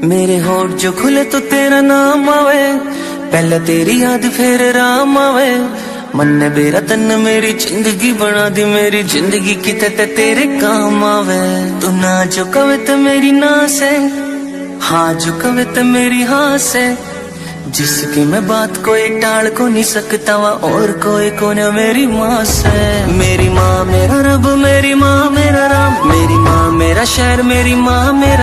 मेरे होठ जो खुले तो तेरा नाम आवे, पहले तेरी याद फिर राम आवे। मन ने मेरा तन मेरी जिंदगी बना दी, मेरी जिंदगी किते ते तेरे काम आवे। तू ना जो कवे तो मेरी ना से, हाँ जो कवे तो मेरी हाँ से। जिसकी मैं बात कोई टाल को नहीं सकता वा, और कोई को न मेरी माँ से। मेरी माँ मेरा रब, मेरी माँ मेरा राम, मेरी माँ मेरा शहर, मेरी माँ मेरा